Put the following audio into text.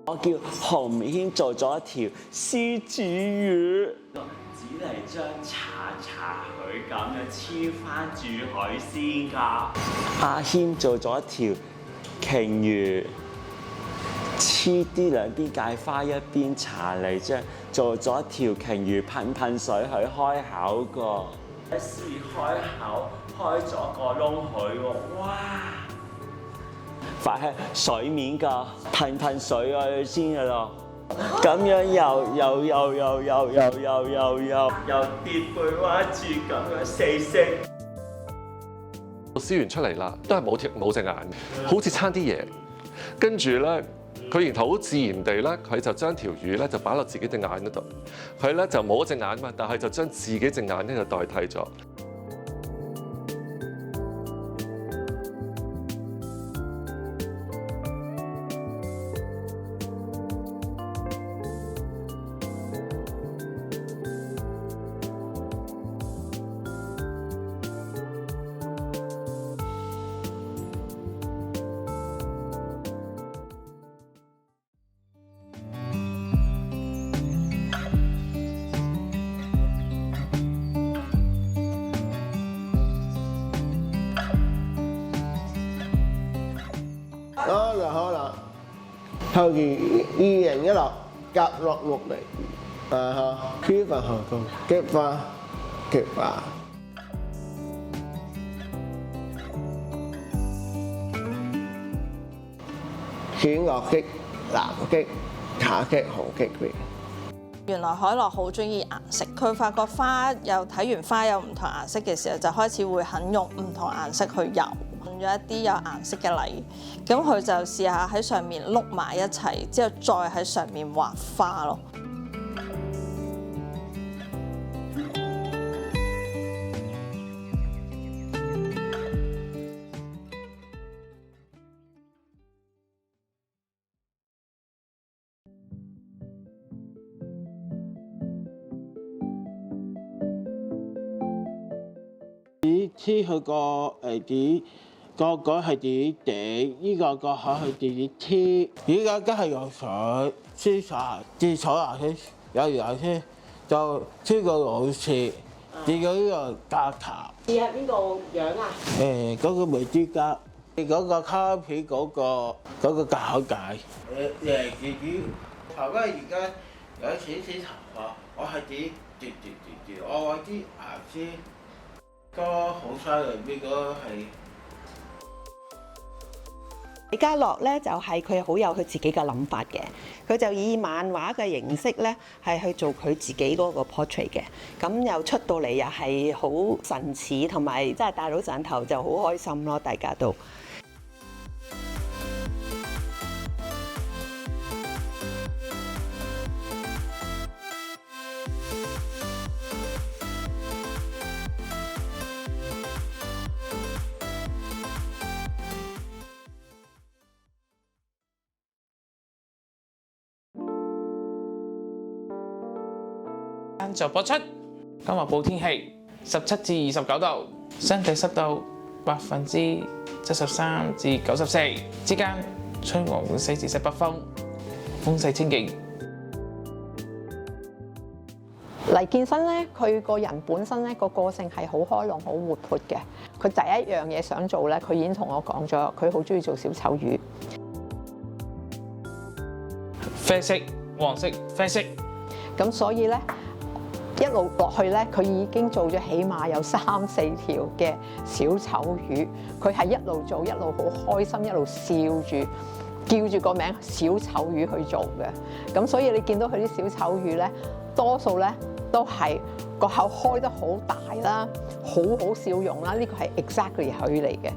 我叫洪明軒做咗一條獅子魚，只嚟將搽佢咁樣黐翻住佢先㗎。阿軒做咗一條鯨魚，黐啲兩邊芥花一邊搽嚟啫，做咗一條鯨魚噴水去開口個，一試開口開咗個窿佢喎，哇！發喺水面㗎，噴水啊先㗎咯。咁樣又跌背彎住咁樣四色。燒完出嚟啦，都係冇隻眼，好似差啲嘢。跟住咧，佢然後好自然地咧，佢就將條魚咧就擺落自己隻眼嗰度。佢咧就冇一隻眼嘛，但係就將自己隻眼咧就代替咗。好啦，後期2016甲落陸嚟，區分行動激化。淺綠色、藍色、橙色、紅色嘅。原來海樂好中意顏色，佢發覺花又睇完花有唔同顏色嘅時候，就開始會肯用唔同顏色去油，用咗一啲有顏色嘅泥，咁佢就試下喺上面碌埋一齊，之後再喺上面畫花咯。黐佢個紙，個係紙底，呢個口係紙黐。依家梗係用水黐晒，至彩顏色有顏色就黐個老師，至到呢個架頭。似係邊個樣啊？嗰個梅枝膠，嗰個卡片嗰個膠解。自己頭髮而家有少少頭髮，我係自己掉，我啲顏色。都好犀利，呢個係李家樂咧，就係佢好有佢自己嘅諗法嘅，佢就以漫畫嘅形式咧係去做佢自己嗰個 portrait 嘅，咁又出到嚟又係好神似，同埋真係大佬賺頭就好開心咯，大家都。就播出。今日報天氣17至29度，相對濕度73%至94%之間，吹和緩西至西北風，風勢清勁。黎建新咧，佢個人本身咧個性係好開朗、好活潑嘅。佢第一樣嘢想做咧，佢已經同我講咗，佢好中意做小丑魚。啡色、黃色、啡色。咁所以咧，一路落去咧，佢已經做咗起碼有3、4條嘅小丑魚。佢係一路做一路好開心，一路笑住，叫住個名小丑魚去做嘅。咁所以你見到佢啲小丑魚咧，多數咧都係個口開得好大啦，好笑容啦，呢個係 exactly 佢嚟嘅。